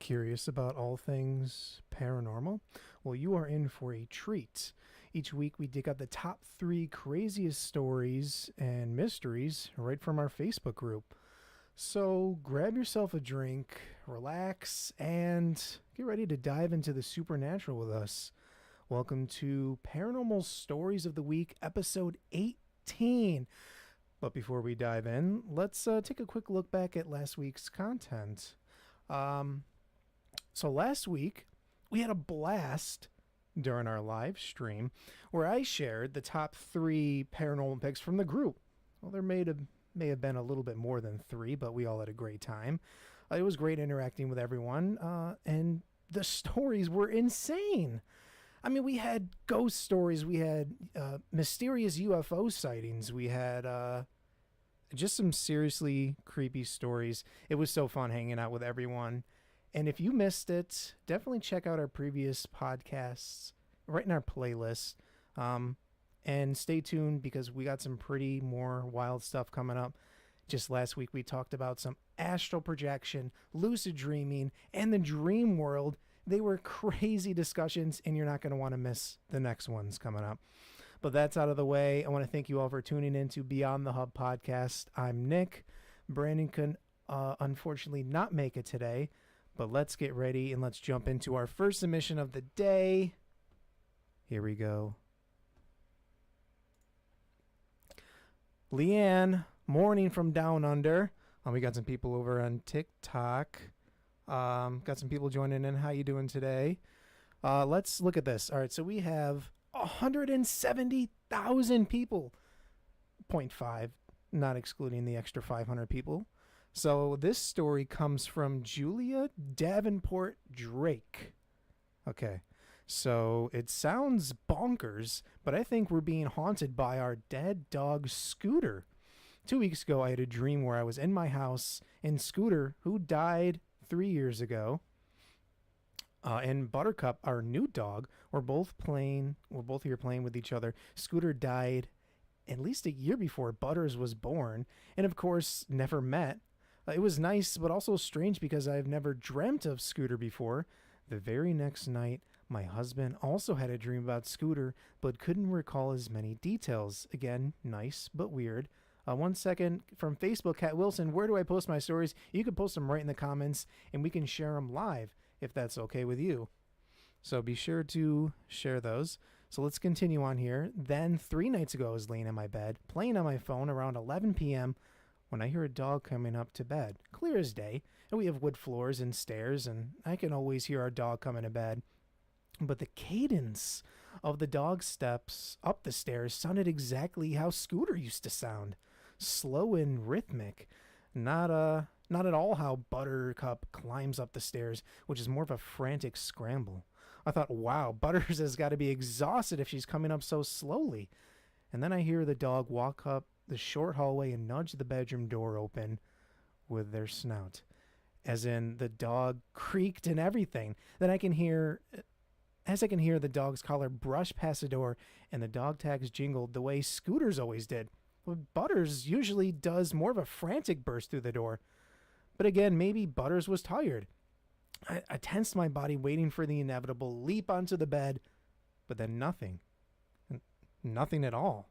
Curious about all things paranormal? Well, you are in for a treat. Each week we dig out the top 3 craziest stories and mysteries right from our Facebook group. So grab yourself a drink, relax, and get ready to dive into the supernatural with us. Welcome to Paranormal Stories of the Week, episode 18. But before we dive in, let's take a quick look back at last week's content. So last week, we had a blast during our live stream where I shared the top 3 paranormal picks from the group. Well, there may have been a little bit more than 3, but we all had a great time. It was great interacting with everyone, and the stories were insane. I mean, we had ghost stories, we had mysterious UFO sightings, we had just some seriously creepy stories. It was so fun hanging out with everyone. And if you missed it, definitely check out our previous podcasts right in our playlist. And stay tuned because we got some pretty more wild stuff coming up. Just last week, we talked about some astral projection, lucid dreaming, and the dream world. They were crazy discussions, and you're not going to want to miss the next ones coming up. But that's out of the way. I want to thank you all for tuning in to Beyond the Hub podcast. I'm Nick. Brandon can unfortunately not make it today. But let's get ready and let's jump into our first submission of the day. Here we go. Leanne, morning from down under. We got some people over on TikTok. Got some people joining in. How you doing today? Let's look at this. All right, so we have 170,000 people. 0.5, not excluding the extra 500 people. So this story comes from Julia Davenport Drake. Okay, so it sounds bonkers, but I think we're being haunted by our dead dog Scooter. 2 weeks ago, I had a dream where I was in my house and Scooter, who died 3 years ago, and Buttercup, our new dog, were both here playing with each other. Scooter died at least a year before Butters was born, and of course, never met. It was nice, but also strange because I've never dreamt of Scooter before. The very next night, my husband also had a dream about Scooter, but couldn't recall as many details. Again, nice, but weird. 1 second from Facebook, Cat Wilson, where do I post my stories? You can post them right in the comments, and we can share them live, if that's okay with you. So be sure to share those. So let's continue on here. Then 3 nights ago, I was laying in my bed, playing on my phone around 11 p.m., when I hear a dog coming up to bed, clear as day, and we have wood floors and stairs, and I can always hear our dog coming to bed. But the cadence of the dog's steps up the stairs sounded exactly how Scooter used to sound. Slow and rhythmic. Not at all how Buttercup climbs up the stairs, which is more of a frantic scramble. I thought, wow, Butters has got to be exhausted if she's coming up so slowly. And then I hear the dog walk up the short hallway and nudge the bedroom door open with their snout. As in, the dog creaked and everything. Then I can hear the dog's collar brush past the door and the dog tags jingled the way Scooter's always did. Well, Butters usually does more of a frantic burst through the door. But again, maybe Butters was tired. I tensed my body waiting for the inevitable leap onto the bed, but then nothing. Nothing at all.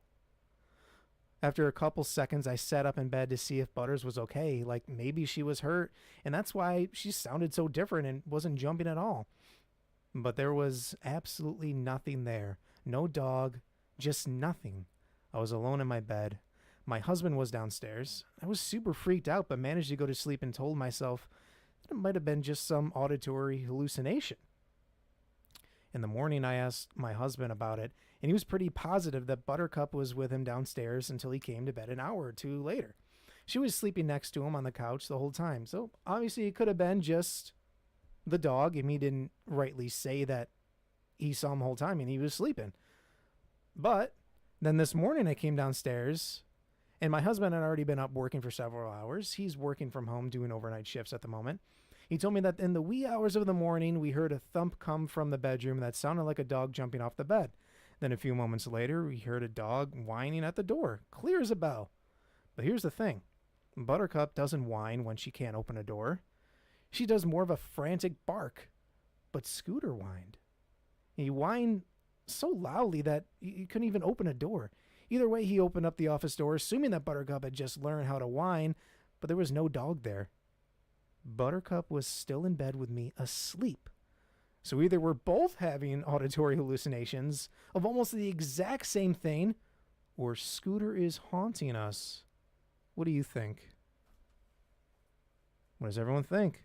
After a couple seconds, I sat up in bed to see if Butters was okay, like maybe she was hurt, and that's why she sounded so different and wasn't jumping at all. But there was absolutely nothing there. No dog, just nothing. I was alone in my bed. My husband was downstairs. I was super freaked out, but managed to go to sleep and told myself that it might have been just some auditory hallucination. In the morning, I asked my husband about it, and he was pretty positive that Buttercup was with him downstairs until he came to bed an hour or 2 later. She was sleeping next to him on the couch the whole time, so obviously it could have been just the dog, and he didn't rightly say that he saw him the whole time and he was sleeping. But then this morning I came downstairs, and my husband had already been up working for several hours. He's working from home doing overnight shifts at the moment. He told me that in the wee hours of the morning, we heard a thump come from the bedroom that sounded like a dog jumping off the bed. Then a few moments later, we heard a dog whining at the door, clear as a bell. But here's the thing. Buttercup doesn't whine when she can't open a door. She does more of a frantic bark, but Scooter whined. He whined so loudly that you couldn't even open a door. Either way, he opened up the office door, assuming that Buttercup had just learned how to whine, but there was no dog there. Buttercup was still in bed with me, asleep. So either we're both having auditory hallucinations of almost the exact same thing, or Scooter is haunting us. What do you think? What does everyone think?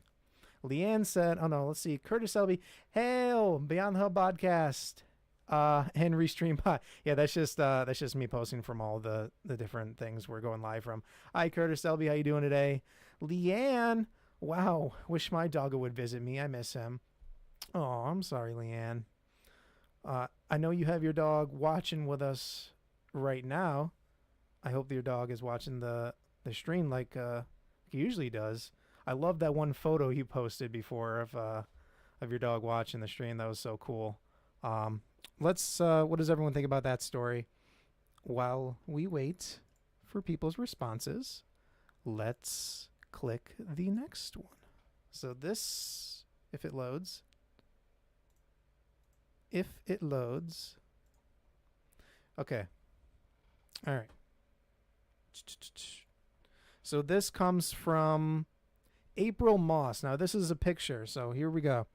Leanne said, oh no, let's see. Curtis Selby, hail, Beyond the Hub podcast. Henry Streambot. Yeah, that's just me posting from all the different things we're going live from. Hi, Curtis Selby, how you doing today? Leanne, wow, wish my doggo would visit me. I miss him. Oh, I'm sorry, Leanne. I know you have your dog watching with us right now. I hope your dog is watching the stream like he usually does. I love that one photo you posted before of your dog watching the stream. That was so cool. Let's what does everyone think about that story? While we wait for people's responses, let's click the next one. So this, if it loads. Okay. All right. So this comes from April Moss. Now this is a picture, so here we go.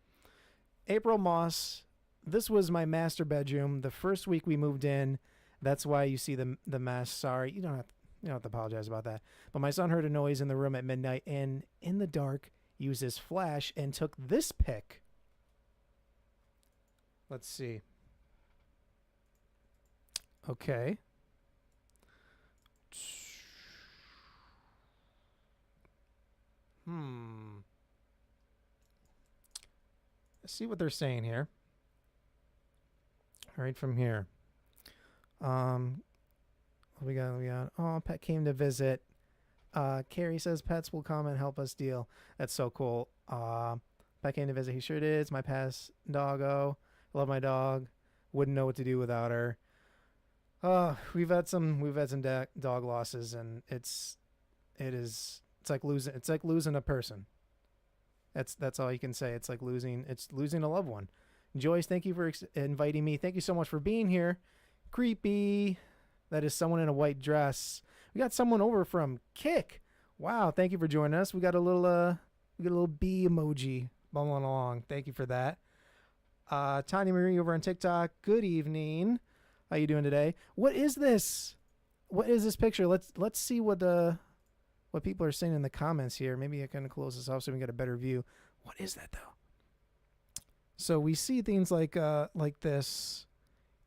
April Moss. This was my master bedroom. The first week we moved in. That's why you see the mess. Sorry, you don't have to apologize about that. But my son heard a noise in the room at midnight and in the dark used his flash and took this pic. Let's see. Okay. Let's see what they're saying here. Right from here. We got. Oh, pet came to visit. Carrie says pets will come and help us deal. That's so cool. Pet came to visit. He sure did. It's my past doggo. Love my dog. Wouldn't know what to do without her. We've had some dog losses, and it's like losing a person. That's all you can say. It's like losing a loved one. Joyce, thank you for inviting me. Thank you so much for being here. Creepy. That is someone in a white dress. We got someone over from Kick. Wow, thank you for joining us. We got a little bee emoji bumbling along. Thank you for that. Tanya Marie over on TikTok. Good evening. How you doing today? What is this? What is this picture? Let's see what people are saying in the comments here. Maybe I can close this off so we can get a better view. What is that though? So we see things like this,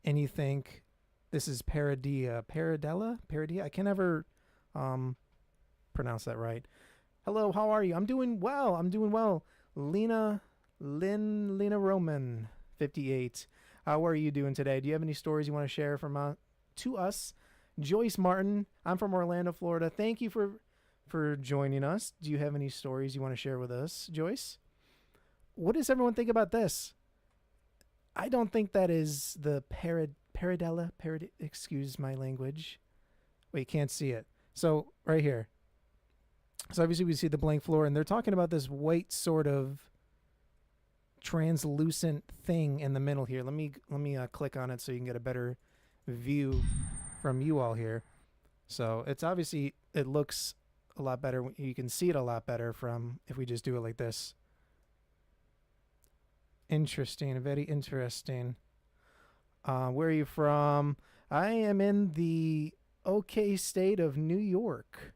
and you think this is Paradilla. I can never pronounce that right. Hello, how are you? I'm doing well. Lena Roman 58. How are you doing today? Do you have any stories you want to share from to us? Joyce Martin, I'm from Orlando, Florida. Thank you for joining us. Do you have any stories you want to share with us, Joyce? What does everyone think about this? I don't think that is the Paradilla. Excuse my language. Wait, can't see it. So right here. So obviously we see the blank floor, and they're talking about this white sort of translucent thing in the middle here. Let me click on it so you can get a better view from you all here. So it's obviously, it looks a lot better. You can see it a lot better from if we just do it like this. Interesting, very interesting. Where are you from? I am in the OK state of New York.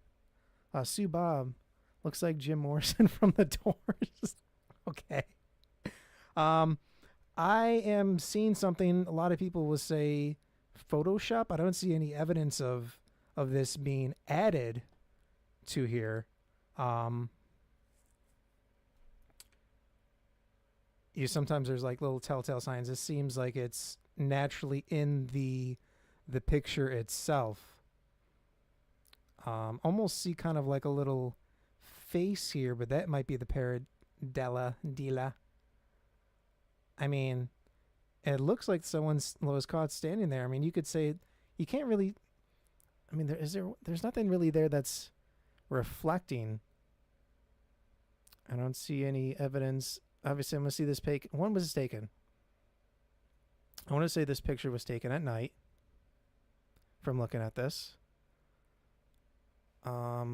Sue Bob. Looks like Jim Morrison from the Doors. Okay. I am seeing something a lot of people will say Photoshop. I don't see any evidence of this being added to here. Sometimes there's like little telltale signs. This seems like it's naturally in the picture itself. Almost see kind of like a little face here, but that might be the Paradilla. I mean, it looks like someone was caught standing there. I mean, you could say you can't really. I mean, there's nothing really there that's reflecting. I don't see any evidence. Obviously, I'm going to see this pic. When was this taken? I want to say this picture was taken at night from looking at this. I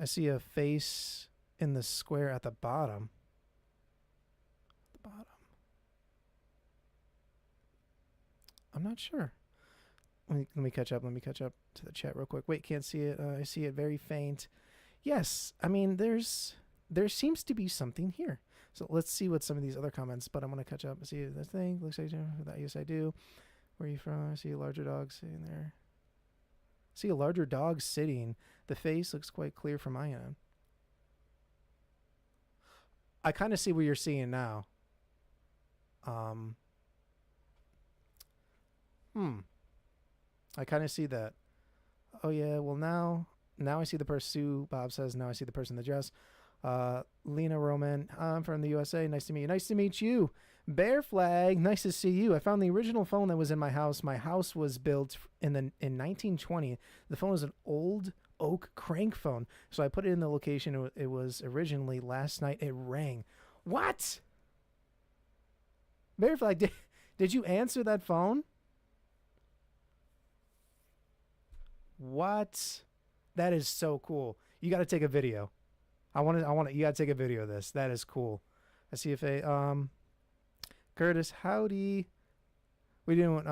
see a face in the square at the bottom. I'm not sure. Let me catch up. Let me catch up to the chat real quick. Wait, can't see it. I see it very faint. Yes, I mean there seems to be something here. So let's see what some of these other comments. But I'm gonna catch up and see this thing. Looks like that. Yes, I do. Where are you from? I see a larger dog sitting there. See a larger dog sitting. The face looks quite clear from my end. I kind of see what you're seeing now. I kind of see that. Oh yeah, well now I see the person. Sue Bob says now I see the person in the dress. Lena Roman, I'm from the USA. Nice to meet you. Nice to meet you. Bear Flag, nice to see you. I found the original phone that was in my house. My house was built in 1920. The phone was an old oak crank phone, so I put it in the location it was originally. Last night it rang. What? Bear Flag, did you answer that phone? What? That is so cool. You got to take a video. I want to. You got to take a video of this. That is cool. I see if Curtis, howdy. We didn't.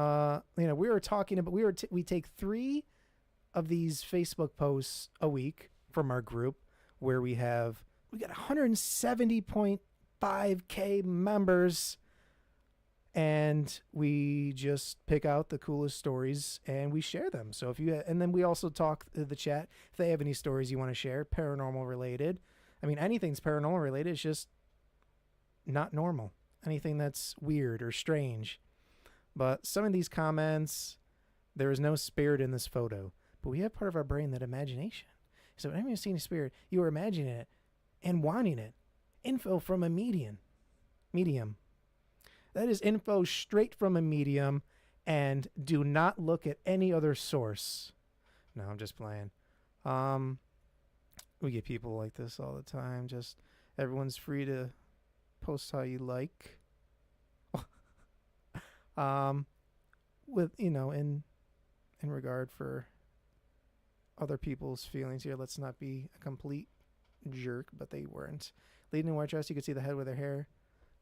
We were talking about. We take 3 of these Facebook posts a week from our group, where we got 170.5K members. And we just pick out the coolest stories and we share them. So and then we also talk to the chat if they have any stories you want to share, paranormal related. I mean, anything's paranormal related. It's just not normal. Anything that's weird or strange. But some of these comments, there is no spirit in this photo, but we have part of our brain, that imagination. So whenever you see a spirit, you are imagining it and wanting it. Info from a medium. That is info straight from a medium, and do not look at any other source. No, I'm just playing. We get people like this all the time. Just everyone's free to post how you like. With in regard for other people's feelings here. Let's not be a complete jerk, but they weren't. Lady in a white dress, you could see the head with her hair.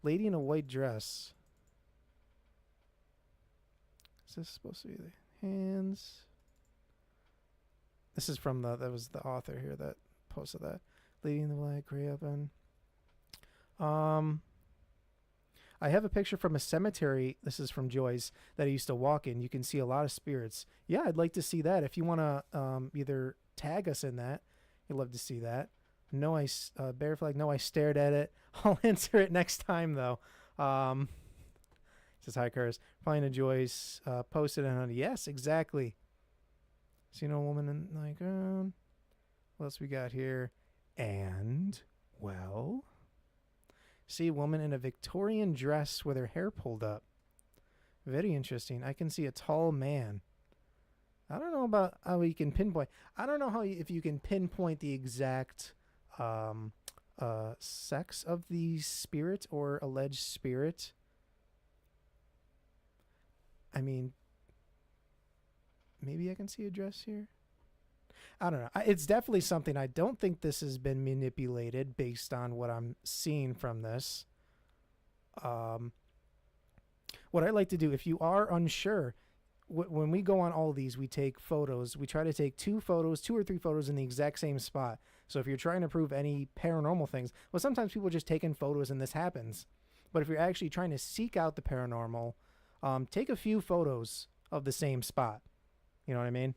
Lady in a white dress. Is this supposed to be the hands? This is from that was the author here that posted that. Lady in the black, gray open. I have a picture from a cemetery. This is from Joyce that I used to walk in. You can see a lot of spirits. Yeah, I'd like to see that. If you want to either tag us in that, I'd love to see that. No, Bear Flag. No, I stared at it. I'll answer it next time though. Says hi, Curtis. Find a Joyce. Posted on. Yes, exactly. See no woman in like. What else we got here? And well, see a woman in a Victorian dress with her hair pulled up. Very interesting. I can see a tall man. I don't know about how you can pinpoint. I don't know if you can pinpoint the exact sex of the spirit or alleged spirit. I mean, maybe I can see a dress here. I don't know. It's definitely something. I don't think this has been manipulated based on what I'm seeing from this. What I like to do, if you are unsure, when we go on all these, we take photos. We try to take 2 or 3 photos in the exact same spot. So if you're trying to prove any paranormal things, well, sometimes people just take in photos and this happens. But if you're actually trying to seek out the paranormal, take a few photos of the same spot. You know what I mean?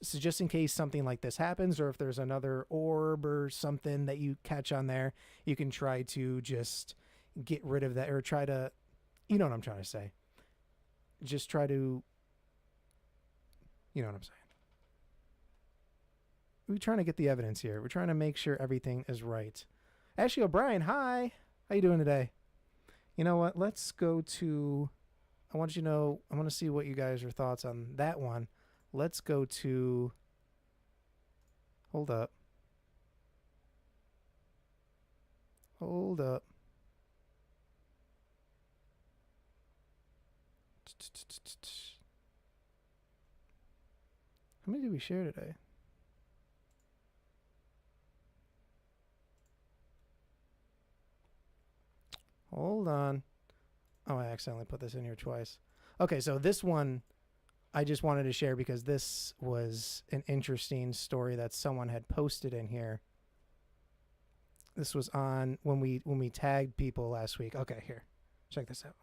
So just in case something like this happens, or if there's another orb or something that you catch on there, you can try to just get rid of that, or try to, you know what I'm trying to say. Just try to, you know what I'm saying. We're trying to get the evidence here. We're trying to make sure everything is right. Ashley O'Brien, hi. How you doing today? You know what? Let's go to, I want to see what you guys' are thoughts on that one. Let's go to, hold up. Hold up. How many did we share today? Hold on. Oh, I accidentally put this in here twice. Okay, so this one I just wanted to share because this was an interesting story that someone had posted in here. This was on when we tagged people last week. Okay, here. Check this out.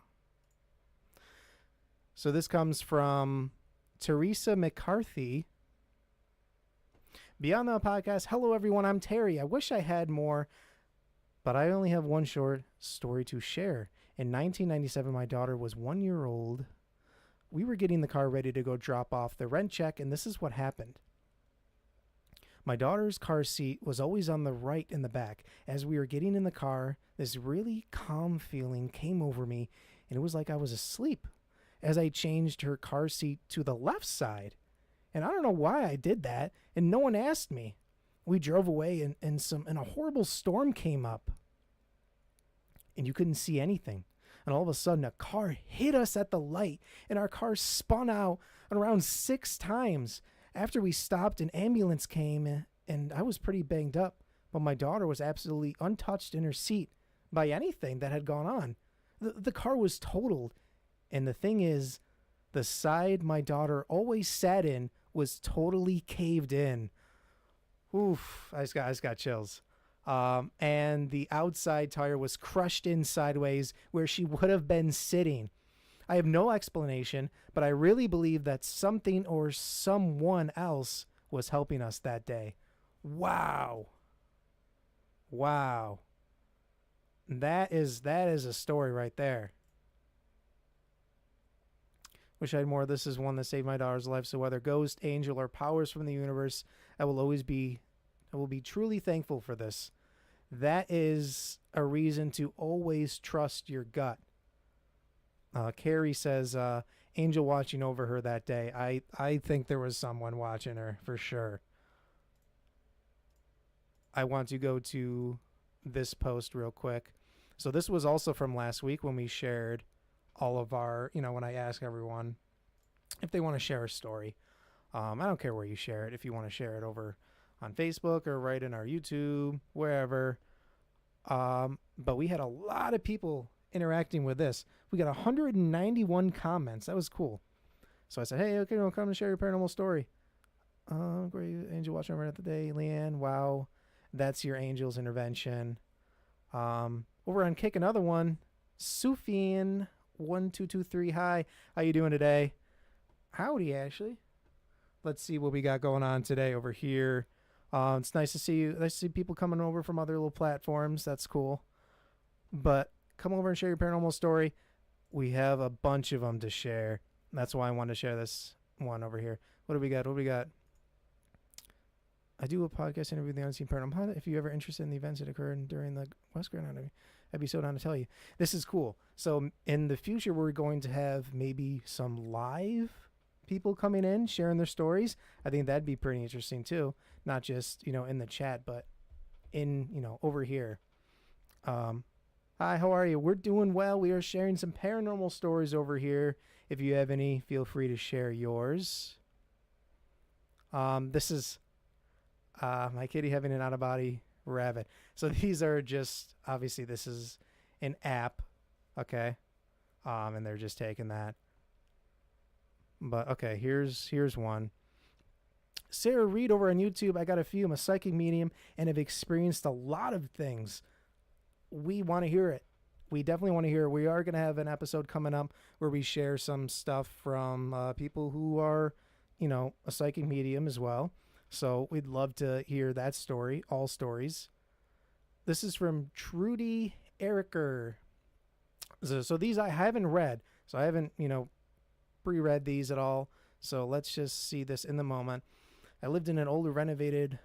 So this comes from Teresa McCarthy. Beyond the podcast, hello everyone, I'm Terry. I wish I had more, but I only have one short story to share. In 1997, my daughter was 1 year old. We were getting the car ready to go drop off the rent check, and this is what happened. My daughter's car seat was always on the right in the back. As we were getting in the car, this really calm feeling came over me, and it was like I was asleep as I changed her car seat to the left side. And I don't know why I did that, and no one asked me. We drove away, and a horrible storm came up, and you couldn't see anything. And all of a sudden, a car hit us at the light, and our car spun out around 6 times. After we stopped, an ambulance came, and I was pretty banged up, but my daughter was absolutely untouched in her seat by anything that had gone on. The car was totaled, and the thing is, the side my daughter always sat in was totally caved in. Oof, I just got chills. And the outside tire was crushed in sideways where she would have been sitting. I have no explanation, but I really believe that something or someone else was helping us that day. Wow. Wow. That is a story right there. Wish I had more. This is one that saved my daughter's life. So whether ghost, angel, or powers from the universe, I will be truly thankful for this. That is a reason to always trust your gut. Carrie says, angel watching over her that day. I think there was someone watching her for sure. I want to go to this post real quick. So this was also from last week when we shared all of our, when I ask everyone if they want to share a story. I don't care where you share it. If you want to share it over on Facebook or right in our YouTube, wherever. But we had a lot of people interacting with this. We got 191 comments. That was cool. So I said, hey, okay, well, come and share your paranormal story. Great angel watching over at the day. Leanne, wow. That's your angel's intervention. Over on Kick Another One, Sufian1223. Hi, how you doing today? Howdy, Ashley. Let's see what we got going on today over here. It's nice to see you. Nice to see people coming over from other little platforms. That's cool. But come over and share your paranormal story. We have a bunch of them to share. That's why I wanted to share this one over here. What do we got? I do a podcast interview with the Unseen Paranormal. If you're ever interested in the events that occurred during the West Grand, I'd be so down to tell you. This is cool. So in the future, we're going to have maybe some live people coming in, sharing their stories. I think that'd be pretty interesting too. Not just, in the chat, but in, over here. Hi, how are you? We're doing well. We are sharing some paranormal stories over here. If you have any, feel free to share yours. This is my kitty having an out-of-body rabbit. So these are just, obviously this is an app, okay? And they're just taking that. But okay, here's one. Sarah Reed over on YouTube. I got a few. I'm a psychic medium and have experienced a lot of things. We want to hear it. We definitely want to hear it. We are going to have an episode coming up where we share some stuff from people who are, a psychic medium as well. So we'd love to hear that story, all stories. This is from Trudy Eriker. So these I haven't read. So I haven't, pre-read these at all. So let's just see this in the moment. I lived in an older renovated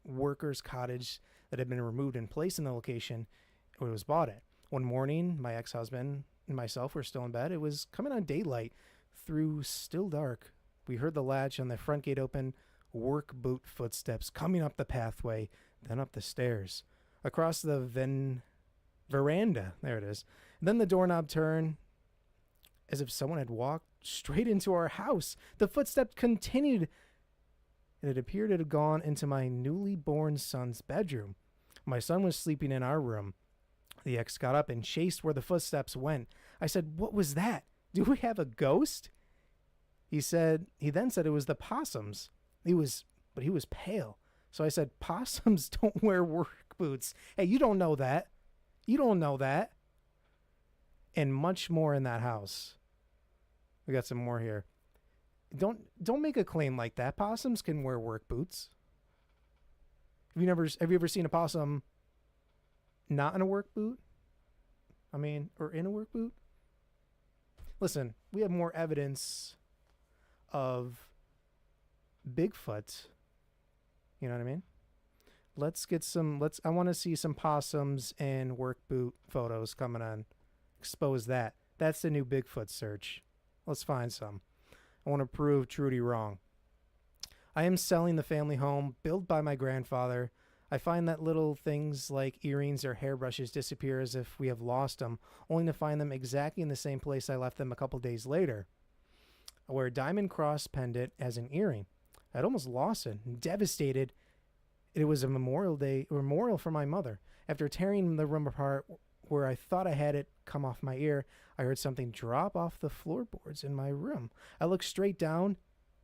workers' cottage that had been removed and placed in the location where it was bought at. One morning, my ex-husband and myself were still in bed. It was coming on daylight through still dark. We heard the latch on the front gate open, work boot footsteps coming up the pathway, then up the stairs. Across the Veranda. There it is. And then the doorknob turned as if someone had walked straight into our house. The footsteps continued, and it appeared it had gone into my newly born son's bedroom. My son was sleeping in our room. The ex got up and chased where the footsteps went. I said, "What was that? Do we have a ghost?" He then said it was the possums. But he was pale. So I said, "Possums don't wear work boots." Hey, you don't know that. You don't know that. And much more in that house. We got some more here. Don't make a claim like that. Possums can wear work boots. Have you ever seen a possum not in a work boot? I mean, or in a work boot? Listen, we have more evidence of Bigfoot. You know what I mean? I want to see some possums and work boot photos coming on. Expose that. That's the new Bigfoot search. Let's find some. I want to prove Trudy wrong. I am selling the family home built by my grandfather. I find that little things like earrings or hairbrushes disappear as if we have lost them, only to find them exactly in the same place I left them a couple days later. I wear a diamond cross pendant as an earring. I'd almost lost it, devastated. It was a memorial for my mother. After tearing the room apart where I thought I had it come off my ear, I heard something drop off the floorboards in my room. I looked straight down,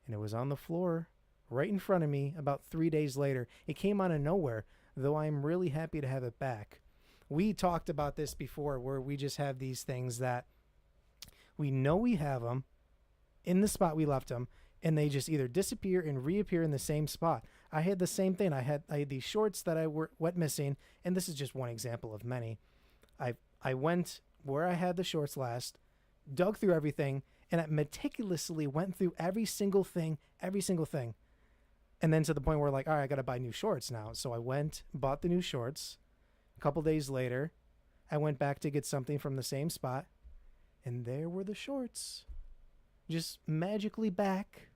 and it was on the floor right in front of me about 3 days later. It came out of nowhere, though I am really happy to have it back. We talked about this before, where we just have these things that we know we have them in the spot we left them, and they just either disappear and reappear in the same spot. I had the same thing. I had these shorts that I went missing, and this is just one example of many. I went where I had the shorts last, dug through everything, and I meticulously went through every single thing. And then to the point where, like, all right, I got to buy new shorts now. So I went, bought the new shorts. A couple days later, I went back to get something from the same spot, and there were the shorts. Just magically back.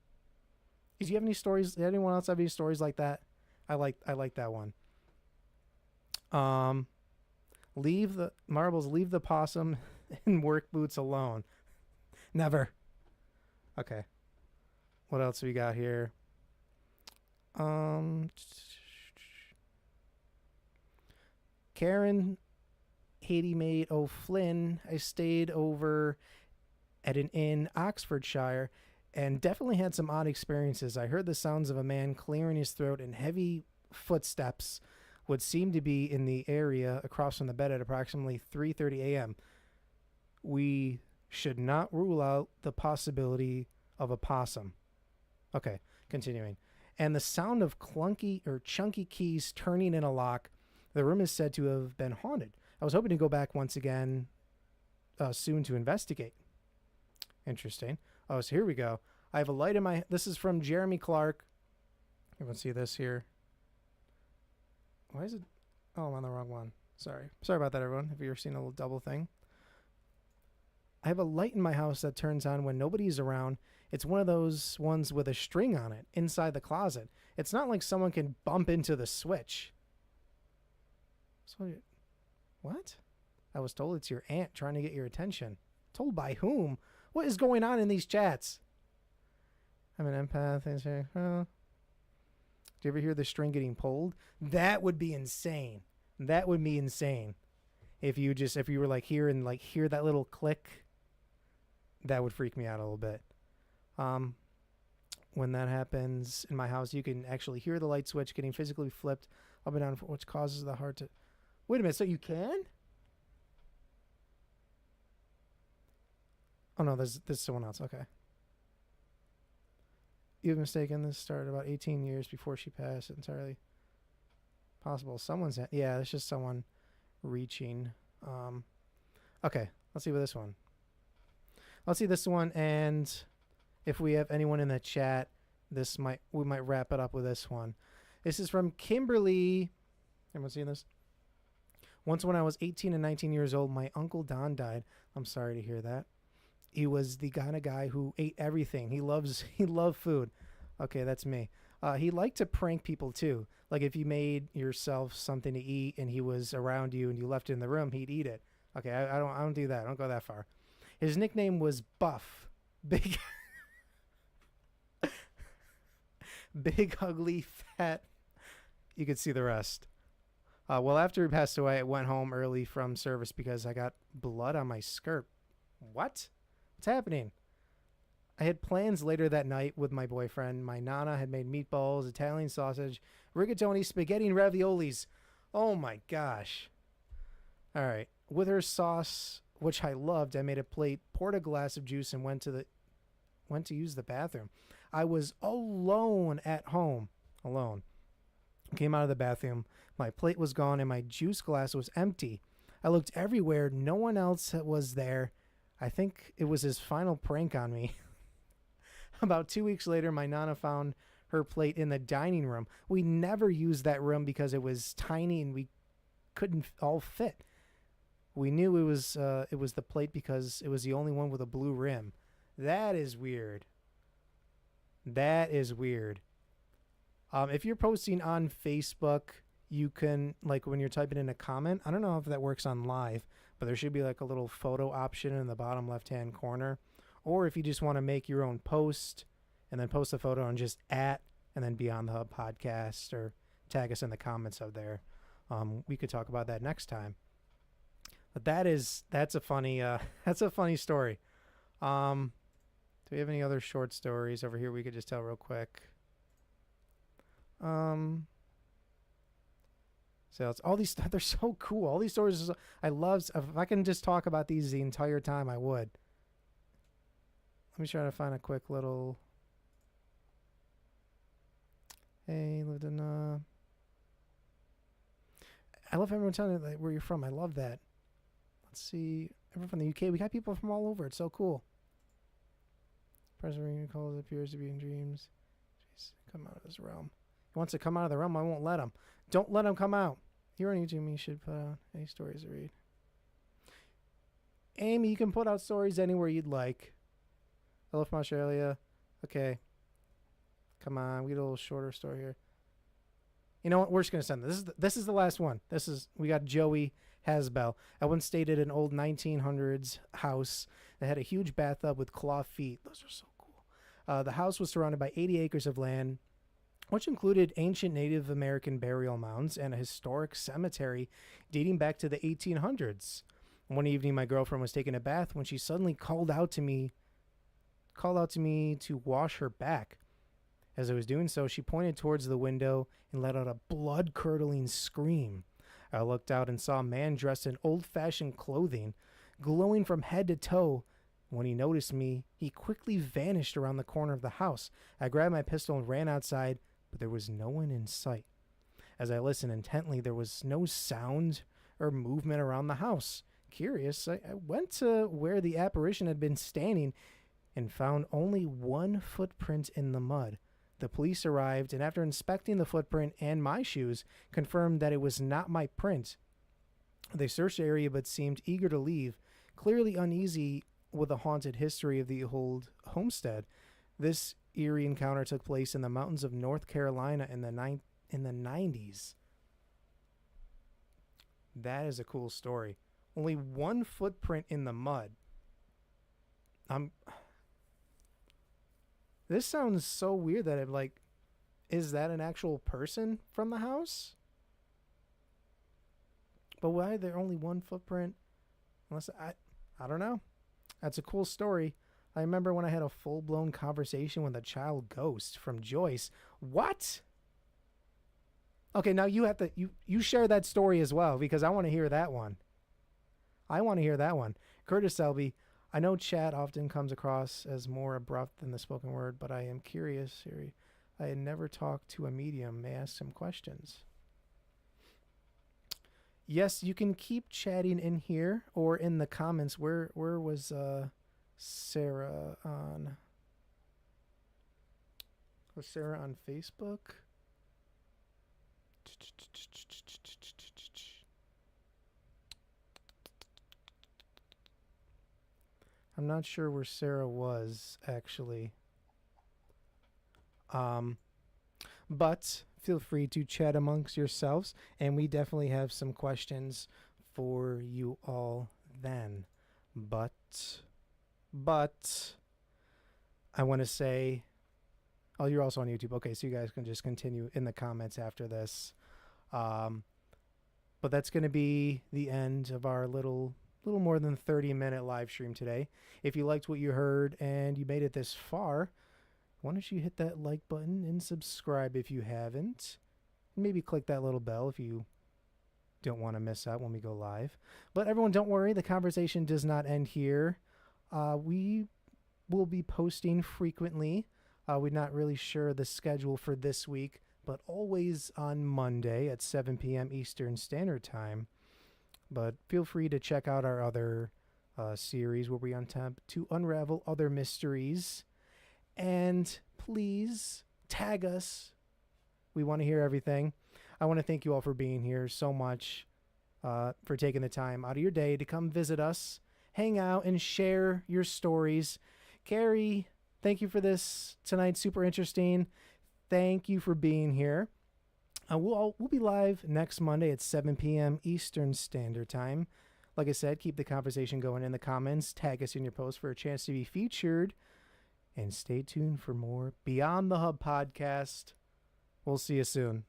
Do you have any stories? Anyone else have any stories like that? I like that one. Leave the possum and work boots alone. Never. Okay. What else we got here? Karen Haiti Maid O'Flynn. I stayed over at an inn, Oxfordshire, and definitely had some odd experiences. I heard the sounds of a man clearing his throat and heavy footsteps would seem to be in the area across from the bed at approximately 3:30 a.m. We should not rule out the possibility of a possum. Okay, continuing. And the sound of clunky or chunky keys turning in a lock. The room is said to have been haunted. I was hoping to go back once again soon to investigate. Interesting. Oh, so here we go. I have a light in my... This is from Jeremy Clark. Everyone see this here? Why is it... Oh, I'm on the wrong one. Sorry about that, everyone. Have you ever seen a little double thing? I have a light in my house that turns on when nobody's around. It's one of those ones with a string on it inside the closet. It's not like someone can bump into the switch. So, what? I was told it's your aunt trying to get your attention. Told by whom? What is going on in these chats? I'm an empath. Do you ever hear the string getting pulled? That would be insane. That would be insane. If you were like here and like hear that little click, that would freak me out a little bit. When that happens in my house, you can actually hear the light switch getting physically flipped up and down, which causes the heart to... Wait a minute, so you can? Oh no, there's someone else. Okay. You've mistaken. This started about 18 years before she passed. Entirely possible. Someone's... Yeah, it's just someone reaching. Okay, let's see with this one. Let's see this one, and if we have anyone in the chat, we might wrap it up with this one. This is from Kimberly. Everyone seeing this? Once when I was 18 and 19 years old, my Uncle Don died. I'm sorry to hear that. He was the kind of guy who ate everything. He loved food. Okay, that's me. He liked to prank people too. Like if you made yourself something to eat and he was around you and you left it in the room, he'd eat it. Okay, I don't do that. I don't go that far. His nickname was Buff. Big big ugly fat. You could see the rest. Well, after he passed away, I went home early from service because I got blood on my skirt. What? What's happening? I had plans later that night with my boyfriend. My nana had made meatballs, Italian sausage, rigatoni, spaghetti, and raviolis. Oh my gosh. All right. With her sauce, which I loved, I made a plate, poured a glass of juice, and went to use the bathroom. I was alone at home. Alone. Came out of the bathroom. My plate was gone and my juice glass was empty. I looked everywhere. No one else was there. I think it was his final prank on me. About 2 weeks later, my nana found her plate in the dining room. We never used that room because it was tiny and we couldn't all fit. We knew it was the plate because it was the only one with a blue rim. That is weird. That is weird. If you're posting on Facebook, you can, like when you're typing in a comment, I don't know if that works on live, but there should be like a little photo option in the bottom left-hand corner. Or if you just want to make your own post and then post a photo and just @ and then Beyond the Hub podcast or tag us in the comments of there. We could talk about that next time. But that's a funny story. Do we have any other short stories over here we could just tell real quick? So it's all these, they're so cool. All these stories, I love. If I can just talk about these the entire time, I would. Let me try to find a quick little. Hey, lived in. I love everyone telling me where you're from. I love that. Let's see. Everyone from the UK. We got people from all over. It's so cool. President calls appears to be in dreams. Jeez, come out of this realm. He wants to come out of the realm. I won't let him. Don't let him come out. Here on YouTube, you should put out any stories to read. Amy, you can put out stories anywhere you'd like. Hello from Australia. Okay. Come on, we get a little shorter story here. You know what? We're just gonna send this. This is the last one. We got Joey Hasbell. I once stayed at an old 1900s house that had a huge bathtub with claw feet. Those are so cool. The house was surrounded by 80 acres of land, which included ancient Native American burial mounds and a historic cemetery dating back to the 1800s. One evening, my girlfriend was taking a bath when she suddenly called out to me to wash her back. As I was doing so, she pointed towards the window and let out a blood-curdling scream. I looked out and saw a man dressed in old-fashioned clothing, glowing from head to toe. When he noticed me, he quickly vanished around the corner of the house. I grabbed my pistol and ran outside, but there was no one in sight. As I listened intently, there was no sound or movement around the house. Curious, I went to where the apparition had been standing and found only one footprint in the mud. The police arrived, and after inspecting the footprint and my shoes, confirmed that it was not my print. They searched the area but seemed eager to leave, clearly uneasy with the haunted history of the old homestead. This eerie encounter took place in the mountains of North Carolina in the 90s. That is a cool story. Only one footprint in the mud. This sounds so weird that I'm like, is that an actual person from the house? But why there only one footprint? Unless I don't know. That's a cool story. I remember when I had a full-blown conversation with a child ghost from Joyce. What? Okay, now you have to you share that story as well because I want to hear that one. Curtis Selby, I know chat often comes across as more abrupt than the spoken word, but I am curious, Siri. I had never talked to a medium. May I ask some questions? Yes, you can keep chatting in here or in the comments. Where was Sarah on? Was Sarah on Facebook? I'm not sure where Sarah was, actually. But feel free to chat amongst yourselves, and we definitely have some questions for you all then. But I want to say, oh, you're also on YouTube. Okay, so you guys can just continue in the comments after this. Um, but that's going to be the end of our little more than 30-minute live stream today. If you liked what you heard and you made it this far, why don't you hit that like button and subscribe if you haven't? Maybe click that little bell if you don't want to miss out when we go live. But everyone, don't worry, the conversation does not end here. We will be posting frequently. We're not really sure the schedule for this week, but always on Monday at 7 p.m. Eastern Standard Time. But feel free to check out our other series where we attempt to unravel other mysteries. And please tag us. We want to hear everything. I want to thank you all for being here so much, for taking the time out of your day to come visit us, hang out, and share your stories. Carrie, thank you for this tonight. Super interesting. Thank you for being here. We'll be live next Monday at 7 p.m. Eastern Standard Time. Like I said, keep the conversation going in the comments. Tag us in your post for a chance to be featured. And stay tuned for more Beyond the Hub podcast. We'll see you soon.